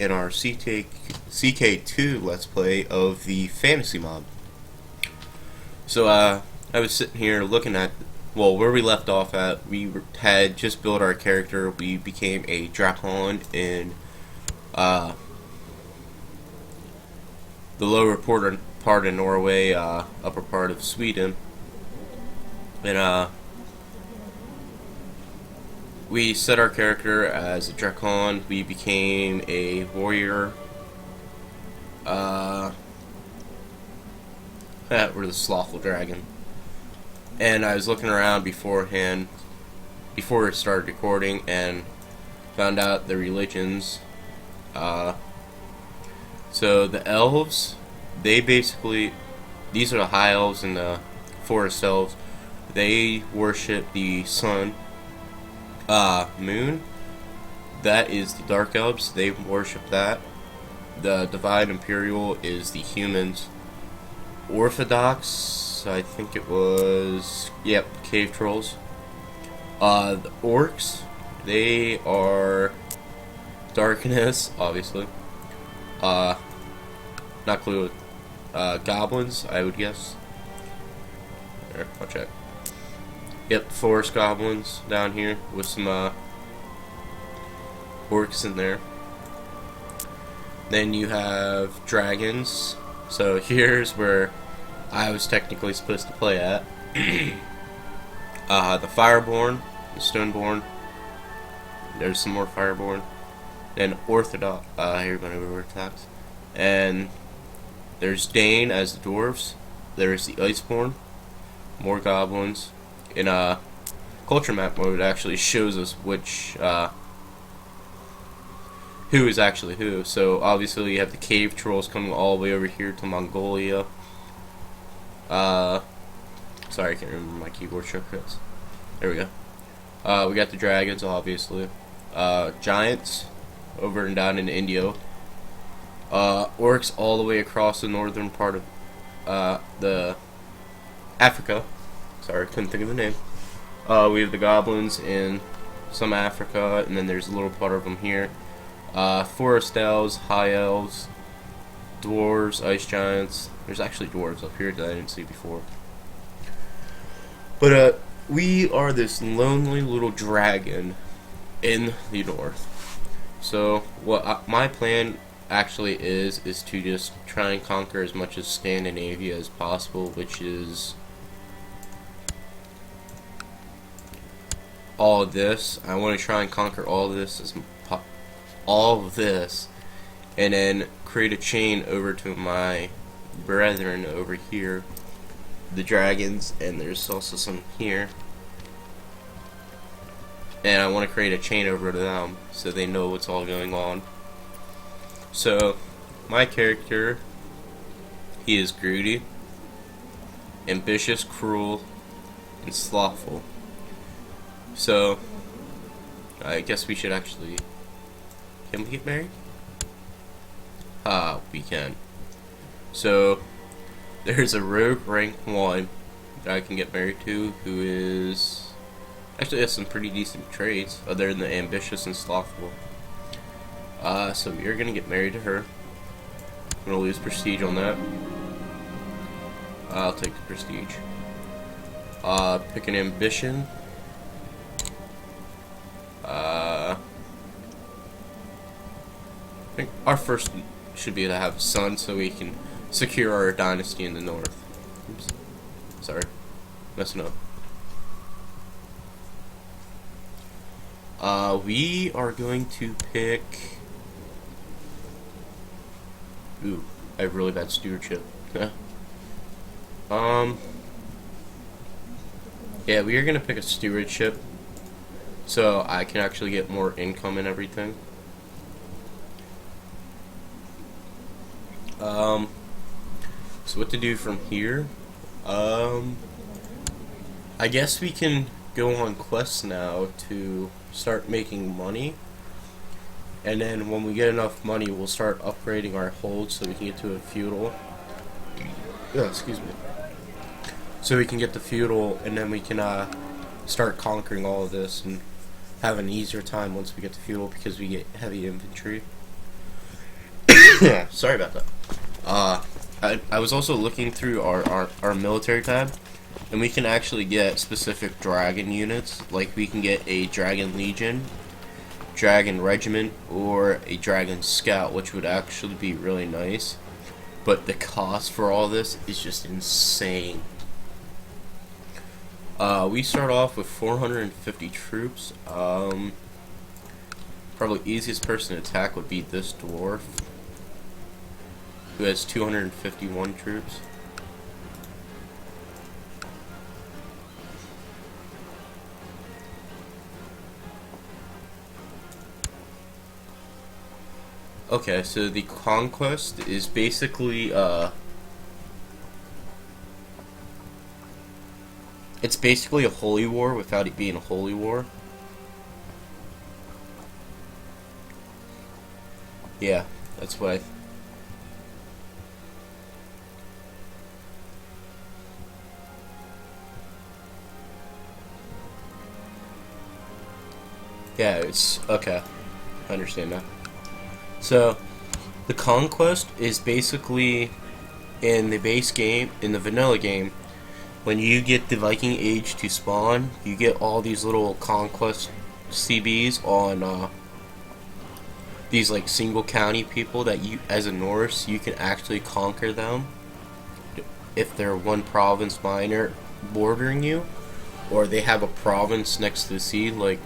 in our CK2 Let's Play of the Fantasy Mob. So, I was sitting here looking at, well, where we left off at. We had just built our character. We became a Drakon in, the lower part of Norway, upper part of Sweden. And, we set our character as a Drakon. We became a warrior. We're the slothful dragon. And I was looking around beforehand, before we started recording, and found out the religions. So the elves, they basically, these are the high elves and the forest elves. They worship the sun. Moon, that is the dark elves. They worship that. The divine imperial is the humans. Orthodox, I think it was, yep, cave trolls. The orcs, they are darkness, obviously. Not clue. Goblins, I would guess. There, I'll check. Yep, forest goblins down here with some orcs in there. Then you have dragons. So here's where I was technically supposed to play at. The Fireborn, the Stoneborn. There's some more Fireborn. Then Orthodox. Here's my Orthodox. And there's Dane as the dwarves. There's the Iceborn. More goblins. In a culture map mode, it actually shows us which who is actually who. So obviously you have the cave trolls coming all the way over here to Mongolia. Sorry, I can't remember my keyboard shortcuts. There we go. We got the dragons, obviously. Giants over and down in India. Orcs all the way across the northern part of the Africa. Sorry, couldn't think of the name. We have the goblins in some Africa, and then there's a little part of them here. Forest elves, high elves, dwarves, ice giants. There's actually dwarves up here that I didn't see before. But we are this lonely little dragon in the north. So what my plan actually is to just try and conquer as much of Scandinavia as possible, which is all of this. I want to try and conquer all of this, and then create a chain over to my brethren over here, the dragons, and there's also some here. And I want to create a chain over to them so they know what's all going on. So my character, he is greedy, ambitious, cruel, and slothful. So, I guess we should actually... Can we get married? We can. So, there's a rogue rank 1 that I can get married to, who is... actually has some pretty decent traits, other than the ambitious and slothful. So you're gonna get married to her. I'm gonna lose prestige on that. I'll take the prestige. Pick an ambition. I think our first should be to have a son so we can secure our dynasty in the north. Oops. Sorry. Messing up. We are going to pick... Ooh, I have really bad stewardship. Yeah, we are gonna pick a stewardship so I can actually get more income and everything. So what to do from here? I guess we can go on quests now to start making money, and then when we get enough money, we'll start upgrading our hold so we can get to a feudal. Yeah, excuse me. So we can get the feudal, and then we can start conquering all of this and have an easier time once we get to feudal because we get heavy infantry. Sorry about that. I was also looking through our military tab, and we can actually get specific dragon units. Like, we can get a dragon legion, dragon regiment, or a dragon scout, which would actually be really nice. But the cost for all this is just insane. We start off with 450 troops. Probably easiest person to attack would be this dwarf, who has 251 troops. Okay, so the conquest is basically it's basically a holy war without it being a holy war. Yeah, that's what yeah, it's okay. I understand that. So, the conquest is basically in the base game, in the vanilla game, when you get the Viking Age to spawn, you get all these little conquest CBs on these like single county people that you, as a Norse, you can actually conquer them if they're one province minor bordering you, or they have a province next to the sea. Like,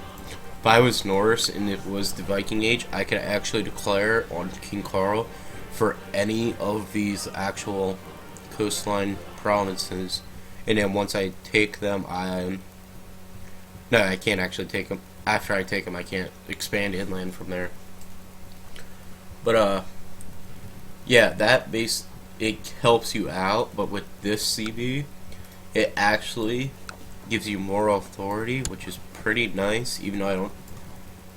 if I was Norse and it was the Viking Age, I could actually declare on King Carl for any of these actual coastline provinces, and then once I take them, I can't actually take them. After I take them, I can't expand inland from there. But yeah, that base, it helps you out, but with this CB, it actually gives you moral authority, which is pretty nice, even though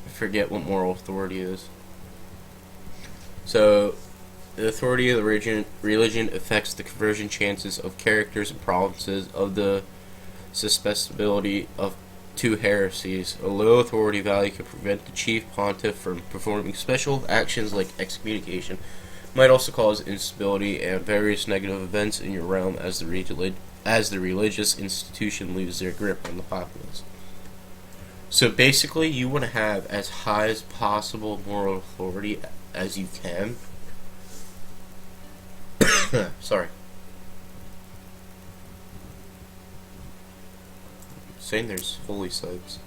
I forget what moral authority is. So, the authority of the religion affects the conversion chances of characters and provinces of the susceptibility of two heresies. A low authority value can prevent the chief pontiff from performing special actions like excommunication. Might also cause instability and various negative events in your realm as the religious institution loses their grip on the populace. So basically, you want to have as high as possible moral authority as you can. Sorry. Saying there's holy sites.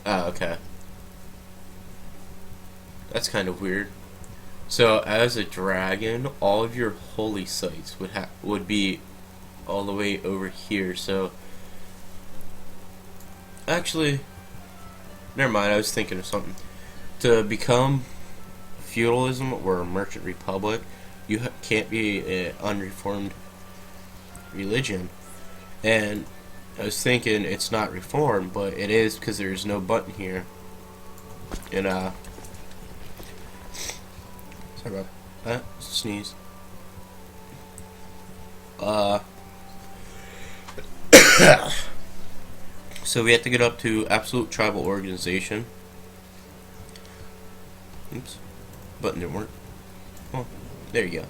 Ah, okay. That's kind of weird. So, as a dragon, all of your holy sites would be all the way over here. So, actually, never mind. I was thinking of something. To become feudalism or a merchant republic, you can't be an unreformed religion. And I was thinking it's not reformed, but it is because there's no button here. And sorry about that. Sneeze. So we have to get up to absolute tribal organization. Oops. Button didn't work. Oh, there you go.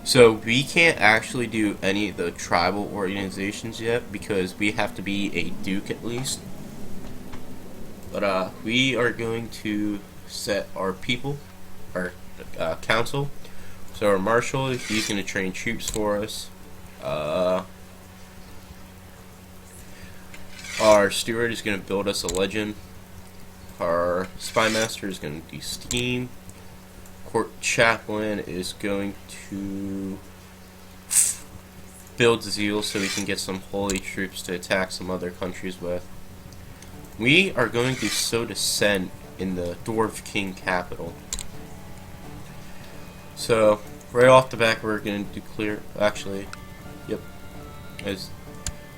So we can't actually do any of the tribal organizations yet because we have to be a duke at least. But we are going to set our people, our council. So our marshal, he's going to train troops for us. Our steward is going to build us a legend. Our spy master is going to do steam. Court chaplain is going to build zeal so we can get some holy troops to attack some other countries with. We are going to sow dissent in the Dwarf King capital. So, right off the back, we're going to declare. Actually, yep. As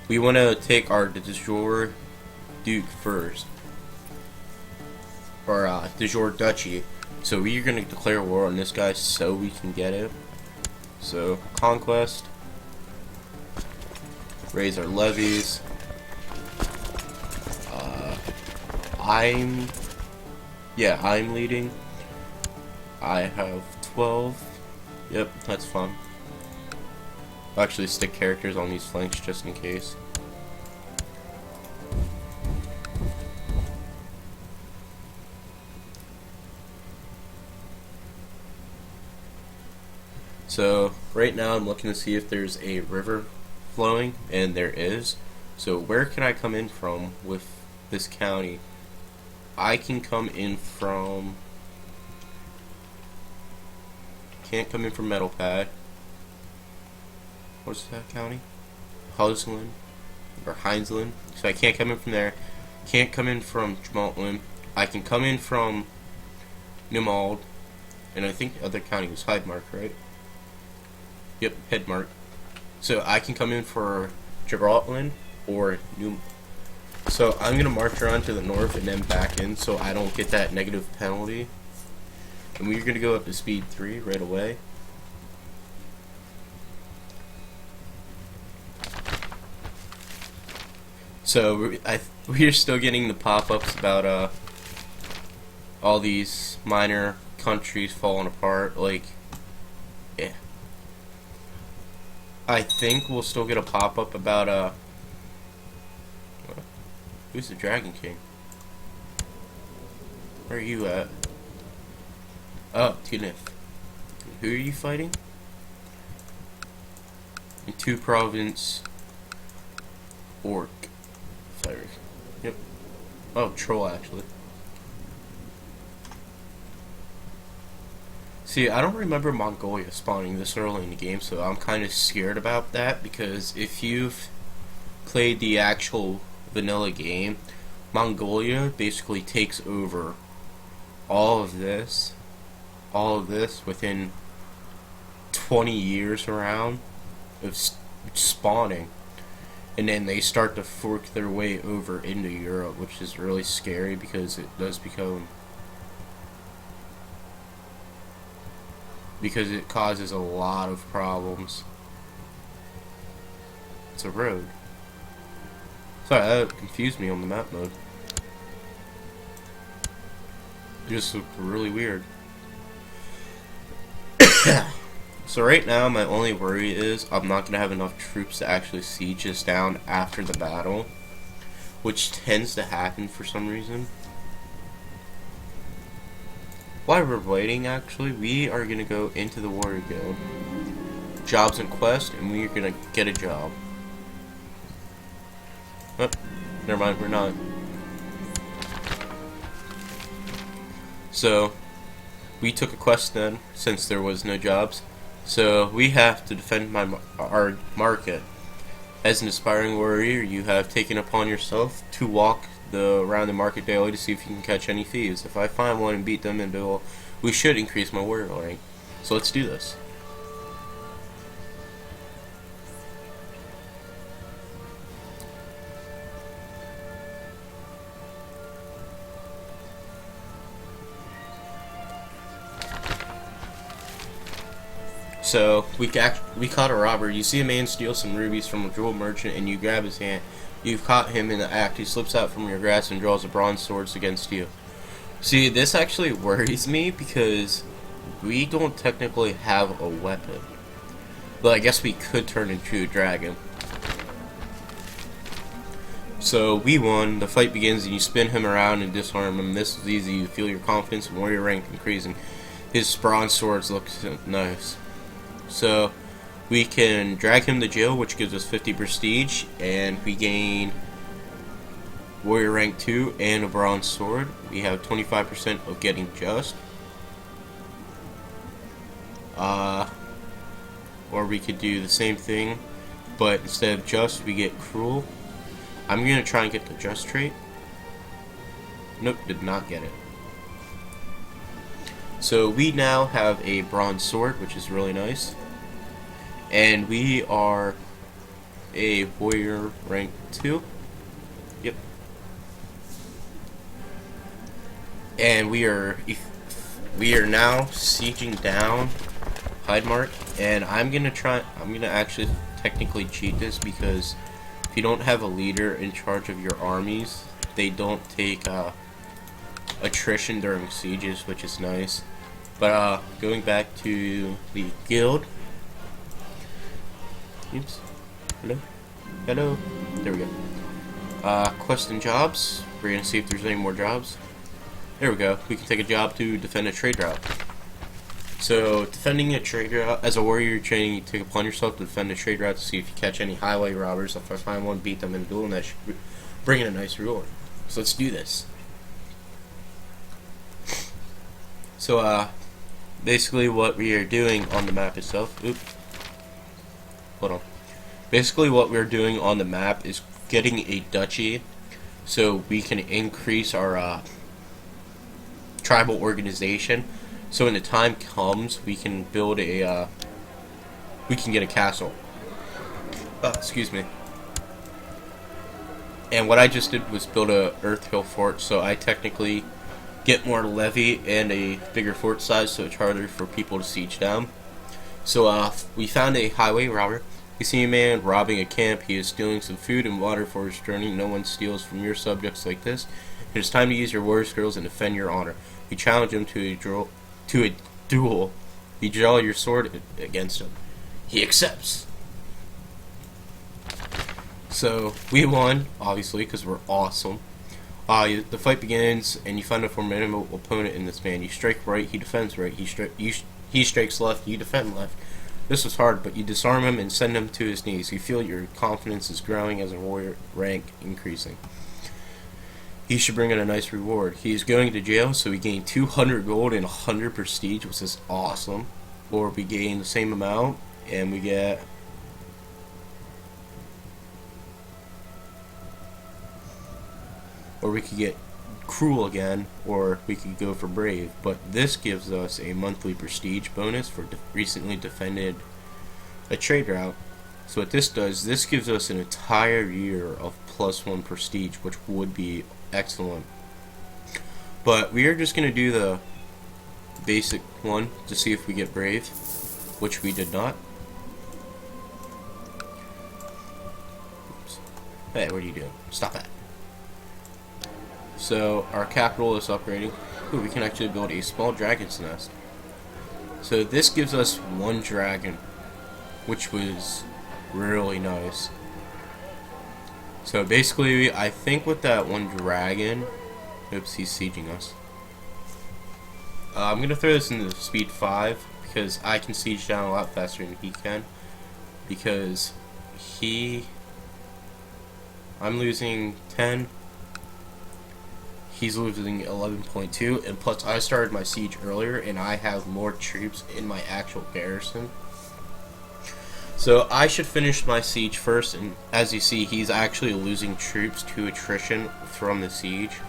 we want to take our de jure duke first, or de jure duchy. So we are going to declare war on this guy so we can get it. So, conquest. Raise our levies. I'm leading. I have 12. Yep, that's fun. I'll actually stick characters on these flanks just in case. So right now I'm looking to see if there's a river flowing, and there is. So where can I come in from with this county? I can come in from... Can't come in from Metal Pad. What's that county? Husland or Heinsland. So I can't come in from there. Can't come in from Jamaltland. I can come in from Numald, and I think the other county was Heidmark, right? Yep, Headmark. So I can come in for Gibraltland or New. So I'm gonna march around to the north and then back in, so I don't get that negative penalty. And we're gonna go up to speed 3 right away. So we're still getting the pop-ups about all these minor countries falling apart. Like, yeah. I think we'll still get a pop-up about who's the Dragon King? Where are you at? Oh, Tunith. Who are you fighting? In 2 province orc fighters. Yep. Oh, troll actually. See, I don't remember Mongolia spawning this early in the game, so I'm kind of scared about that, because if you've played the actual vanilla game, Mongolia basically takes over all of this within 20 years around of spawning, and then they start to fork their way over into Europe, which is really scary because it does become, because it causes a lot of problems. It's a road. Sorry, that confused me on the map mode. It just looked really weird. So right now my only worry is I'm not going to have enough troops to actually siege this down after the battle, which tends to happen for some reason. While we're waiting, actually, we are going to go into the Warrior Guild. Jobs and quest, and we are going to get a job. Oh, never mind, we're not. So, we took a quest then, since there was no jobs. So, we have to defend our market. As an aspiring warrior, you have taken upon yourself to walk around the market daily to see if you can catch any thieves. If I find one and beat them in duel, we should increase my warrior rank. So let's do this. So we caught a robber. You see a man steal some rubies from a jewel merchant, and you grab his hand. You've caught him in the act. He slips out from your grasp and draws a bronze sword against you. See, this actually worries me because we don't technically have a weapon. But I guess we could turn into a dragon. So we won. The fight begins, and you spin him around and disarm him. This is easy. You feel your confidence and warrior rank increasing. His bronze swords look nice. So we can drag him to jail, which gives us 50 prestige, and we gain warrior rank 2 and a bronze sword. We have 25% of getting just. Or we could do the same thing, but instead of just, we get cruel. I'm going to try and get the just trait. Nope, did not get it. So we now have a bronze sword, which is really nice. And we are a warrior rank 2. Yep. And we are now sieging down Heidmark, and I'm gonna actually technically cheat this, because if you don't have a leader in charge of your armies, they don't take attrition during sieges, which is nice. But going back to the guild. Oops. Hello? Hello? There we go. Quest and jobs. We're gonna see if there's any more jobs. There we go. We can take a job to defend a trade route. So, defending a trade route, as a warrior training, you take it upon yourself to defend a trade route to see if you catch any highway robbers. If I find one, beat them in a duel, and that should bring in a nice reward. So let's do this. So, basically what we are doing on the map itself, hold on. Basically what we're doing on the map is getting a duchy so we can increase our tribal organization. So when the time comes, we can build a, we can get a castle. Excuse me. And what I just did was build a Earth Hill fort, so I technically get more levy and a bigger fort size, so it's harder for people to siege down. So we found a highway robber. You see a man robbing a camp. He is stealing some food and water for his journey. No one steals from your subjects like this. It is time to use your warrior skills and defend your honor. You challenge him to a duel. You draw your sword against him. He accepts. So we won, obviously, because we're awesome. The fight begins, and you find a formidable opponent in this man. You strike right, he defends right. He strikes left, you defend left. This was hard, but you disarm him and send him to his knees. You feel your confidence is growing as a warrior rank increasing. He should bring in a nice reward. He is going to jail, so we gain 200 gold and 100 prestige, which is awesome. Or we gain the same amount, and we get... Or we could get cruel again, or we could go for brave. But this gives us a monthly prestige bonus for recently defended a trade route. So what this does, this gives us an entire year of +1 prestige, which would be excellent. But we are just going to do the basic one to see if we get brave, which we did not. Oops. Hey, what are you doing? Stop that. So our capital is upgrading. Ooh, we can actually build a small dragon's nest. So this gives us 1 dragon, which was really nice. So basically, I think with that 1 dragon, oops, he's sieging us. I'm gonna throw this into speed 5 because I can siege down a lot faster than he can. Because I'm losing 10. He's losing 11.2, and plus I started my siege earlier, and I have more troops in my actual garrison. So I should finish my siege first, and as you see, he's actually losing troops to attrition from the siege.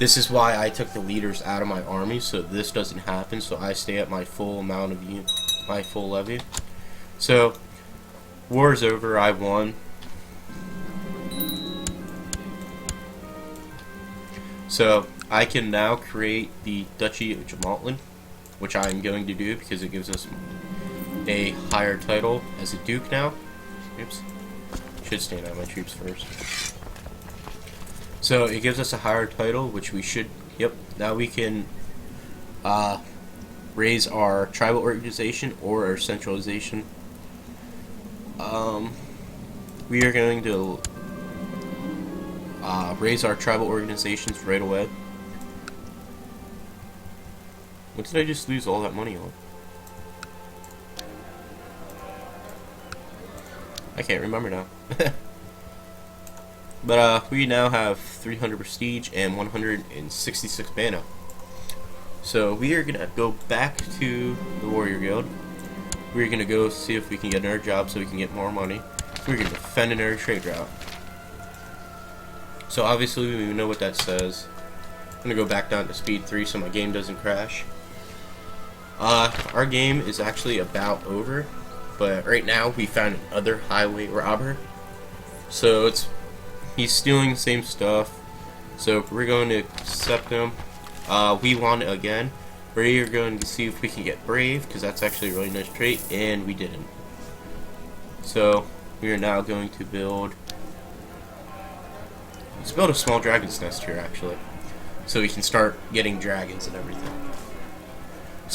This is why I took the leaders out of my army, so this doesn't happen, so I stay at my full amount of my full levy. So, war is over, I won. So I can now create the Duchy of Jamaltland, which I am going to do because it gives us a higher title as a duke now. Oops. Should stand out my troops first. So it gives us a higher title, which we should, now we can raise our tribal organization or our centralization. We are going to raise our tribal organizations right away. What did I just lose all that money on? I can't remember now. But we now have 300 prestige and 166 mana. So we are gonna go back to the Warrior Guild. We're gonna go see if we can get another job so we can get more money. We're gonna defend another trade route. So obviously we know what that says. I'm gonna go back down to speed 3 so my game doesn't crash. Our game is actually about over, but right now we found another highway robber. So he's stealing the same stuff. So we're going to accept him. We won again. We're going to see if we can get brave, because that's actually a really nice trait, and we didn't. So we are now going to build. Let's build a small dragon's nest here, actually, so we can start getting dragons and everything.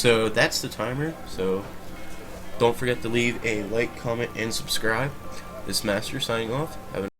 So that's the timer. So don't forget to leave a like, comment, and subscribe. This is Master signing off. Have a